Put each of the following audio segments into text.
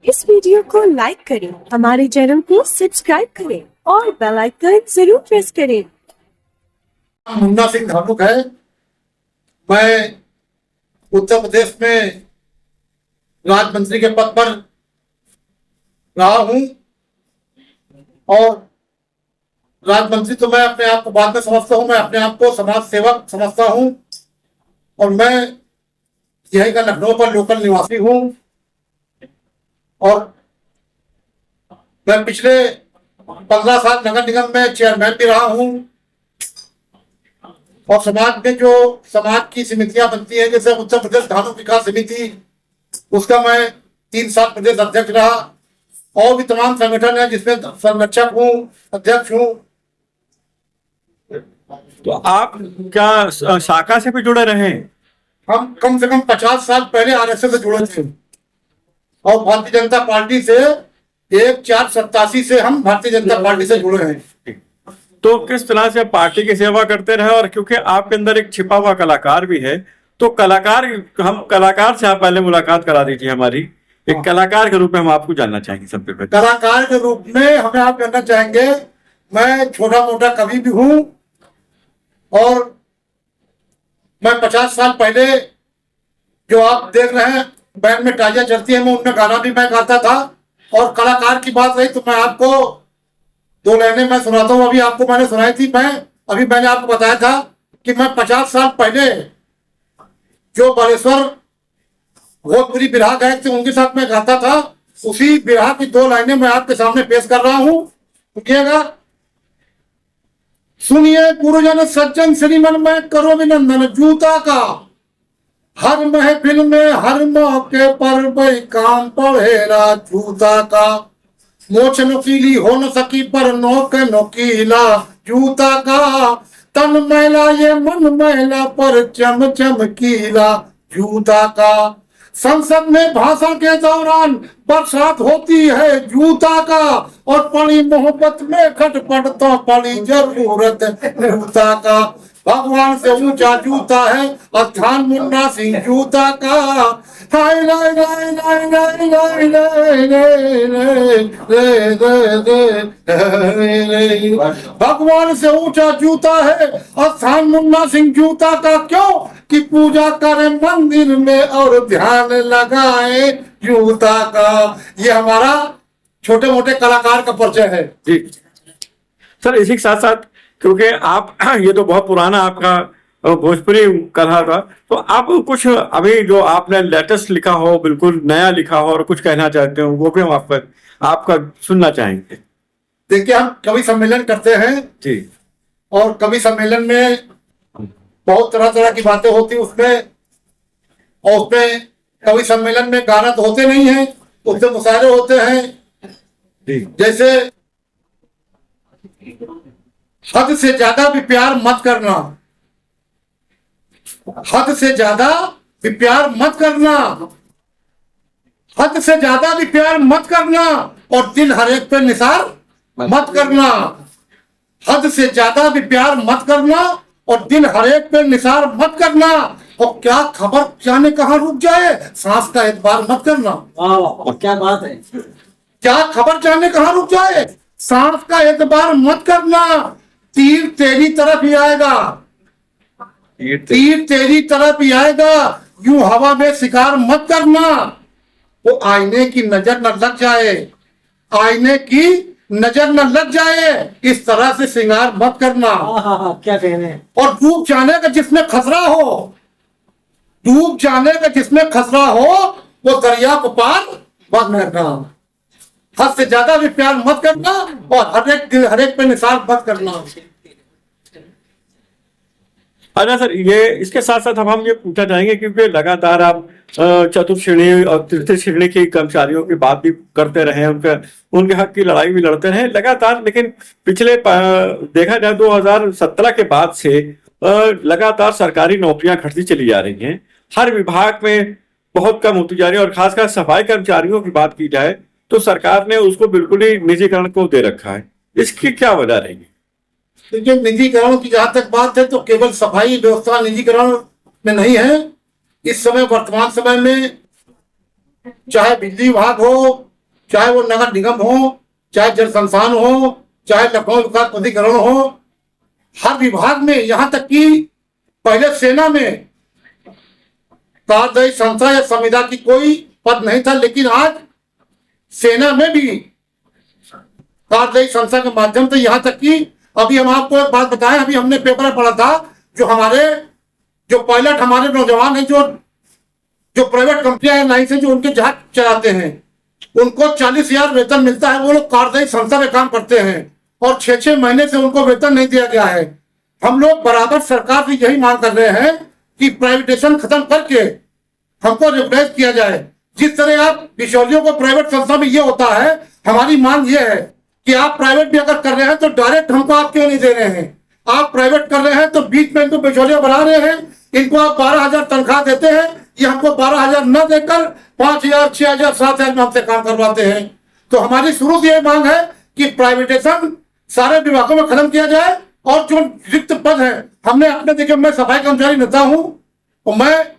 इस वीडियो को लाइक करें, हमारे चैनल को सब्सक्राइब करें और बेल आइकन जरूर प्रेस करें। मुन्ना सिंह धानुक है। मैं उत्तर प्रदेश में राज्य मंत्री के पद पर रहा हूं और राज्य मंत्री तो मैं अपने आप को बाद में समझता हूं। मैं अपने आप को समाज सेवक समझता हूं और मैं यही का लखनऊ पर लोकल निवासी हूं और मैं पिछले 15 साल नगर निगम में चेयरमैन भी रहा हूं और समाज में जो समाज की समितियां बनती हैं, जैसे उत्तर प्रदेश धानुक विकास समिति, उसका मैं 3 साल प्रदेश अध्यक्ष रहा और भी तमाम संगठन है जिसमें संरक्षक हूँ, अध्यक्ष हूँ। तो आप क्या शाखा से भी जुड़े रहे? हम कम से कम 50 साल पहले आरएसएस से जुड़े थे और भारतीय जनता पार्टी से 1487 से हम भारतीय जनता पार्टी से जुड़े हैं। तो किस तरह से पार्टी की सेवा करते रहे? और क्योंकि आपके अंदर एक छिपा हुआ कलाकार भी है, तो हम कलाकार से आप पहले मुलाकात करा दीजिए हमारी। एक कलाकार के रूप में हम आपको जानना चाहेंगे। सबसे पहले कलाकार के रूप में हमें आप जानना चाहेंगे। मैं छोटा मोटा कवि भी हूँ और मैं 50 साल पहले जो आप देख रहे हैं बैंड में तालियां चलती है, मैं उनमें गाना भी मैं गाता था। और कलाकार की बात रही तो मैं आपको 2 लाइनें मैं सुनाता हूँ। अभी आपको मैंने सुनाई थी। मैंने आपको बताया था कि मैं 50 साल पहले जो बालेश्वर भोजपुरी बिरहा गायक थे उनके साथ मैं गाता था, उसी बिरहा की 2 लाइनें मैं आपके सामने पेश कर रहा हूँ। सुनिएगा। सुनिए गुरुजन सज्जन श्रीमन में करो अभिनंदन जूता का, हर महफिल में हर मौके पर भाई काम पड़ेगा जूता का। मोछ नुकीली हो न सकी पर नोक नोकीला जूता का, तन मैला ये मन मैला पर चम चमकीला जूता का। संसद में भाषण के दौरान बरसात होती है जूता का, और पड़ी मोहब्बत में खटपट तो पड़ी जरूरत जूता का। भगवान से ऊंचा जूता है अस्थान मुन्ना सिंह जूता का। हाय लाय लाय लाय लाय लाय लाय भगवान से ऊंचा जूता है अस्थान मुन्ना सिंह जूता का। क्यों कि पूजा करे मंदिर में और ध्यान लगाए जूता का। ये हमारा छोटे मोटे कलाकार का परिचय है जी सर। इसी के साथ साथ क्योंकि आप ये तो बहुत पुराना आपका भोजपुरी कला था, तो आप कुछ अभी जो आपने लेटेस्ट लिखा हो, बिल्कुल नया लिखा हो और कुछ कहना चाहते हो, वो भी हम आपका सुनना चाहेंगे। देखिए, हम कवि सम्मेलन करते हैं जी और कवि सम्मेलन में बहुत तरह तरह की बातें होती उसमें, और उसमें कवि सम्मेलन में गाना तो होते नहीं है, उसमें मुशायरे होते हैं जी। जैसे हद से ज्यादा भी प्यार मत करना, हद से ज्यादा भी प्यार मत करना, हद से ज्यादा भी प्यार मत करना, और दिल हर एक पे निसार मत करना। हद से ज्यादा भी प्यार मत करना और दिल हर एक पे निसार मत करना। और क्या खबर जाने कहां रुक जाए, सांस का एतबार मत करना। क्या बात है। क्या खबर जाने कहां रुक जाए, सांस का एतबार मत करना। तीर तेरी तरफ ही आएगा, तीर तेरी तरफ ही आएगा, यूं हवा में शिकार मत करना। वो आईने की नजर न लग जाए, आईने की नजर न लग जाए, इस तरह से श्रृंगार मत करना। क्या कहने। और डूब जाने का जिसमें खतरा हो, डूब जाने का जिसमें खतरा हो, वो दरिया को पार मत करना। हद से ज्यादा भी प्यार मत करना और हर एक पे निसार मत करना। अच्छा सर, ये इसके साथ साथ हम ये पूछना चाहेंगे, क्योंकि लगातार आप चतुर्थ श्रेणी और तृतीय श्रेणी के कर्मचारियों की बात भी करते रहे, उनके हक की लड़ाई भी लड़ते रहे लगातार। लेकिन पिछले देखा जाए 2017 के बाद से लगातार सरकारी नौकरियां घटती चली जा रही हैं, हर विभाग में बहुत कम होती जा रही है। और खासकर सफाई कर्मचारियों की बात की जाए तो सरकार ने उसको बिल्कुल ही निजीकरण को दे रखा है। इसकी क्या वजह रहेगी? देखिए, निजीकरण की जहां तक बात है तो केवल सफाई व्यवस्था निजीकरण में नहीं है। इस समय वर्तमान समय में चाहे बिजली विभाग हो, चाहे वो नगर निगम हो, चाहे जल संस्थान हो, चाहे लखनऊ विकास प्राधिकरण हो, हर विभाग में, यहाँ तक कि पहले सेना में कार्यदायी संस्था या संविदा की कोई पद नहीं था, लेकिन आज सेना में भी कार्यदायी संस्था के माध्यम से, यहाँ तक कि अभी हम आपको एक बात बताएं, अभी हमने पेपर में पढ़ा था, जो पायलट हमारे नौजवान हैं, जो प्राइवेट कंपनियां लाइन से जो उनके जहाज चलाते हैं, उनको 40,000 वेतन मिलता है। वो लोग कार्यदायी संस्था में काम करते हैं और 6-6 महीने से उनको वेतन नहीं दिया गया है। हम लोग बराबर सरकार से यही मांग कर रहे हैं कि प्राइवेटाइजेशन खत्म करके हमको रिप्लेस किया जाए। जिस तरह आप बिचौलियों को प्राइवेट संस्था में ये होता है, हमारी मांग ये है कि आप प्राइवेट भी अगर कर रहे हैं तो डायरेक्ट हमको आप क्यों नहीं दे रहे हैं? आप प्राइवेट कर रहे हैं तो बीच में इनको बिचौलिया बना रहे हैं, इनको आप 12,000 तनख्वाह देते हैं, ये हमको 12,000 न देकर 5,000, 6,000, 7,000 में हमसे काम करवाते हैं। तो हमारी शुरू से ये मांग है कि प्राइवेटाइजेशन सारे विभागों में खत्म किया जाए और जो रिक्त पद है, हमने अपने, देखिए मैं सफाई कर्मचारी नेता हूं और मैं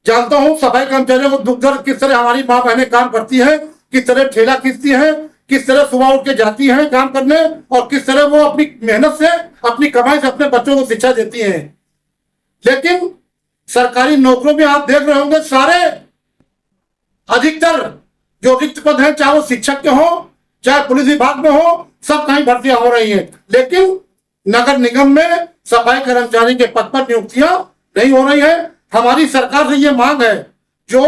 जानता हूं सफाई कर्मचारियों को दुख दर्द किस तरह हमारी माँ बहनें काम करती है, किस तरह ठेला खींचती है, किस तरह सुबह उठ के जाती हैं काम करने और किस तरह वो अपनी मेहनत से, अपनी कमाई से अपने बच्चों को शिक्षा देती हैं। लेकिन सरकारी नौकरियों में आप देख रहे होंगे, सारे अधिकतर जो रिक्त पद हैं, चाहे वो शिक्षक के हो, चाहे पुलिस विभाग में हो, सब कहीं भर्तियां हो रही हैं, लेकिन नगर निगम में सफाई कर्मचारी के पद पर नियुक्तियां नहीं हो रही है। हमारी सरकार से ये मांग है, जो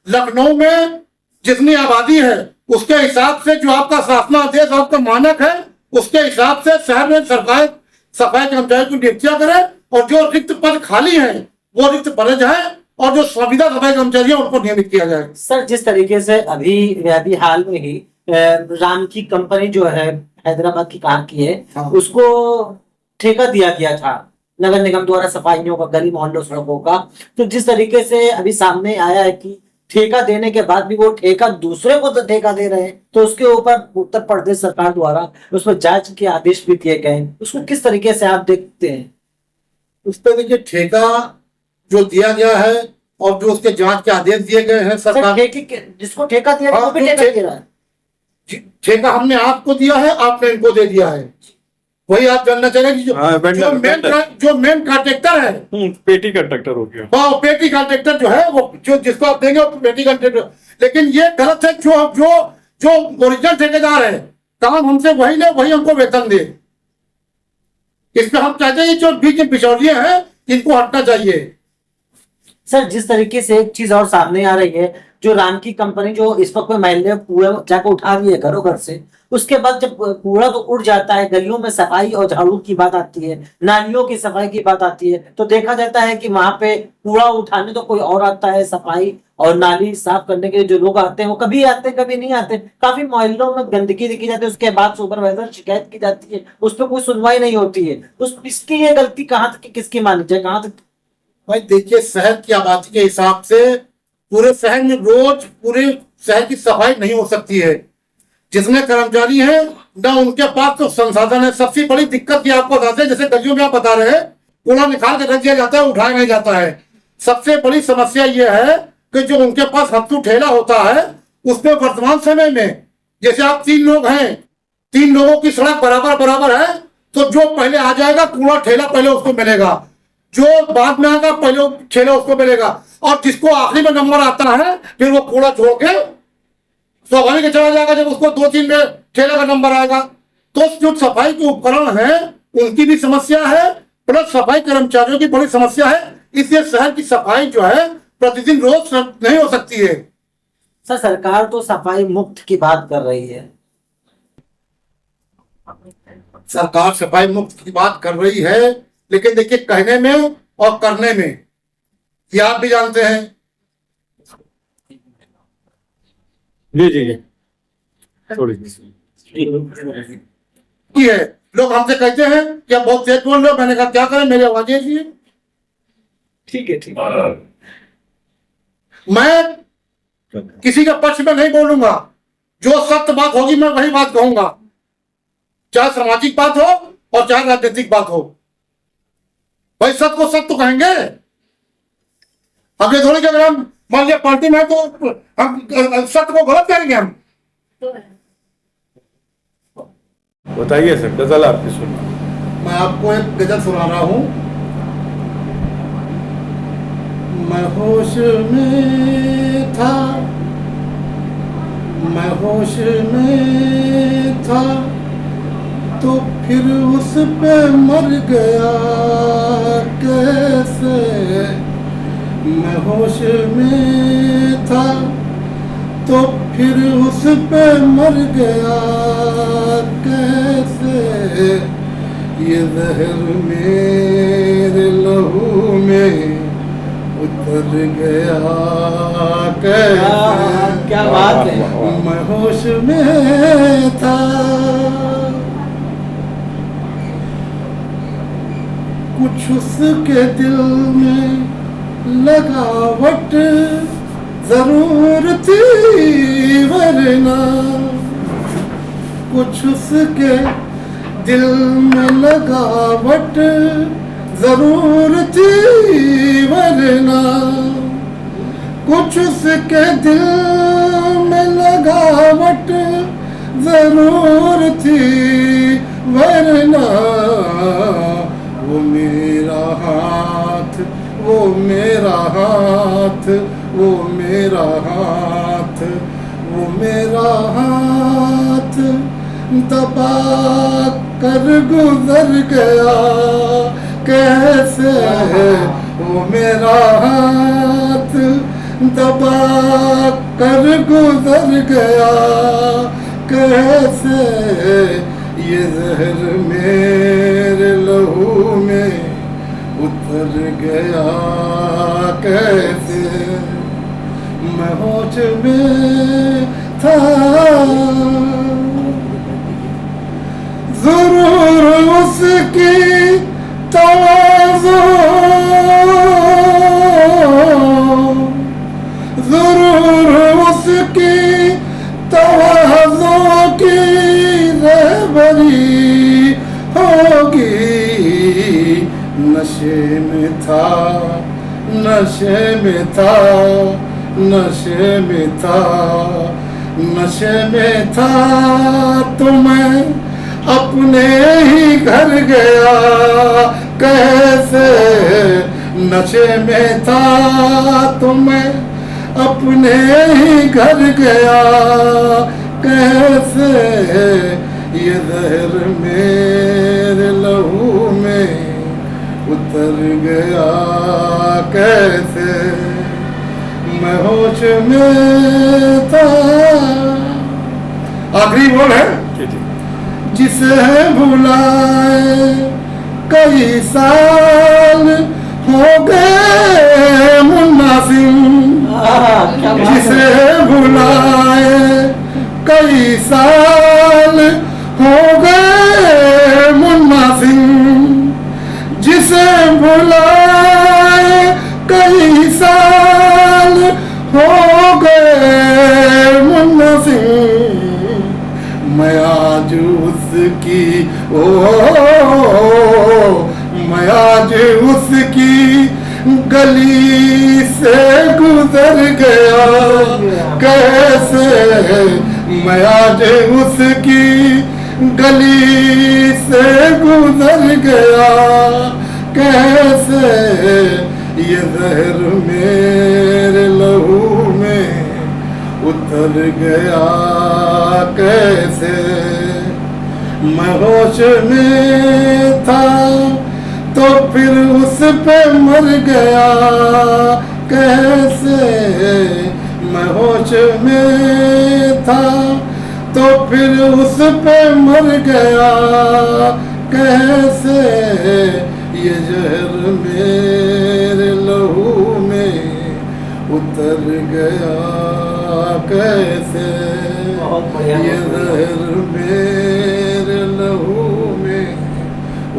लखनऊ में जितनी आबादी है उसके हिसाब से, जो आपका शासनादेश, आपका मानक है, उसके हिसाब से शहर में सरकार सफाई कर्मचारी की नियुक्तियां करे और जो रिक्त पद खाली है वो रिक्त पद जाए और जो संविदा सफाई कर्मचारी है उनको नियमित किया जाए। सर, जिस तरीके से अभी हाल में ही राम की कंपनी जो है हैदराबाद की कार की है, हाँ। उसको ठेका दिया गया था नगर निगम द्वारा सफाइयों का, गली मोहल्लों सड़कों का। तो जिस तरीके से अभी सामने आया है कि ठेका देने के बाद भी वो ठेका दूसरे को तो ठेका दे रहे हैं, तो उसके ऊपर उत्तर प्रदेश सरकार द्वारा उस पर जांच के आदेश भी दिए गए। उसको किस तरीके से आप देखते हैं? उस पर देखिए, ठेका जो दिया गया है और जो उसके जांच के आदेश दिए गए हैं सरकार, जिसको ठेका दिया वो भी ठेका दे रहा है। ठेका हमने आपको दिया है, आपने इनको दे दिया है। वही आप जानना चाहेंगे जो मेन कॉन्ट्रैक्टर है, पेटी कॉन्ट्रैक्टर हो गया। हाँ, पेटी कॉन्ट्रैक्टर जो है, वो जो जिसको आप देंगे वो पेटी कॉन्ट्रैक्टर। लेकिन ये गलत है, जो ओरिजिनल ठेकेदार है, काम हमसे वही ले, वही हमको वेतन दे। इसमें हम चाहते हैं जो बीच में बिचौलिए हैं इनको हटना चाहिए। सर, जिस तरीके से एक चीज और सामने आ रही है, जो राम की कंपनी जो इस वक्त में महिला कूड़ा जाकर उठा रही है घरों घर से, उसके बाद जब कूड़ा तो उड़ जाता है, गलियों में सफाई और झाड़ू की बात आती है, नालियों की सफाई की बात आती है, तो देखा जाता है कि वहां पे कूड़ा उठाने तो कोई और आता है, सफाई और नाली साफ करने के जो लोग आते हैं वो कभी आते हैं कभी नहीं आते। काफी मोहल्लों में गंदगी देखी जाती है, उसके बाद सुपरवाइजर शिकायत की जाती है, उस पर कोई सुनवाई नहीं होती है। इसकी ये गलती कहाँ तक किसकी मानी जाए, कहाँ तक? भाई देखिए, शहर की आबादी के हिसाब से पूरे शहर में रोज पूरे शहर की सफाई नहीं हो सकती है। जितने कर्मचारी हैं ना उनके पास तो संसाधन है। सबसे बड़ी दिक्कत की आपको बताते हैं, जैसे गलियों में आप बता रहे हैं कूड़ा निकाल के रख दिया जाता है, उठाया नहीं जाता है। सबसे बड़ी समस्या ये है कि जो उनके पास हत्थू ठेला होता है, उसमें वर्तमान समय में जैसे आप 3 लोग हैं, 3 लोगों की सड़क बराबर है, तो जो पहले आ जाएगा कूड़ा ठेला पहले उसको मिलेगा, जो बाद में आएगा पहले ठेला उसको मिलेगा, और जिसको आखिरी में नंबर आता है फिर वो कूड़ा छोड़ के स्वाभाविक चला जाएगा जब उसको 2-3 में ठेला का नंबर आएगा। तो जो सफाई के उपकरण है उनकी भी समस्या है, प्लस सफाई कर्मचारियों की बड़ी समस्या है। इसलिए शहर की सफाई जो है प्रतिदिन रोज नहीं हो सकती है। सर, सरकार तो सफाई मुक्त की बात कर रही है। सरकार सफाई मुक्त की बात कर रही है, लेकिन देखिए कहने में और करने में ये आप भी जानते हैं। जी थोड़ी है लोग हमसे कहते हैं कि आप बहुत तेज बोल रहे हो। मैंने कहा क्या करें, मेरी आवाज ऐसी है। ठीक है। मैं किसी के पक्ष में नहीं बोलूंगा, जो सत्य बात होगी मैं वही बात कहूंगा, चाहे सामाजिक बात हो और चाहे राजनीतिक बात हो। भाई सत्य को सत्य तो कहेंगे। अब ये थोड़ी कि अगर हम मान लिया पार्टी में तो हम सत्य को गलत कहेंगे। हम बताइए सर, गजल आपकी सुन। मैं आपको एक गजल सुना रहा हूँ। मैं होश में था, मैं होश में था, तो फिर उस पे मर गया कैसे। मैं होश में था, तो फिर उस पे मर गया कैसे। ये जहर मेरे लहू में उतर गया कैसे। क्या बात है। मैं होश में था, कुछ उसके दिल में लगावट जरूर थी, वरना कुछ उसके दिल में लगावट जरूर थी, वरना कुछ उसके दिल में लगावट जरूर थी, वरना वो मेरा हाथ, वो मेरा हाथ, वो मेरा हाथ, वो मेरा हाथ दबा कर गुजर गया कैसे। वो मेरा हाथ दबा कर गुजर गया कैसे। ये जहर मेरे लहू में उतर गया कैसे। मैं होश में था, जरूर उसकी तवाज़ो, जरूर उसकी तवाज़ो की रहबरी होगी। नशे में था, नशे में था, नशे में था, नशे में था, तो मैं अपने ही घर गया कैसे। नशे में था तो मैं अपने ही घर गया कैसे। ये जहर मेरे लहू में उतर गया कैसे। मैं होश में था। आखिरी बोल है, जिसे भुलाए कई साल हो गए मुन्ना सिंह। जिसे भुलाए कई साल हो गए मुन्ना सिंह। जिसे भुलाए कई साल हो गए मुन्ना सिंह। मैं आज उसकी मैं आज उसकी गली से गुजर गया कैसे। मैं आज उसकी गली से गुजर गया कैसे। ये जहर मेरे लहू में उतर गया कैसे। मैं होश में था तो फिर उस पे मर गया कैसे। मैं होश में था तो फिर उस पे मर गया कैसे। ये जहर मेरे लहू में उतर गया कैसे। ये जहर मेरे लहू में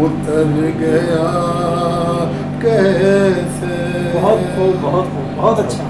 उतर गया कैसे। बहुत बहुत बहुत अच्छा।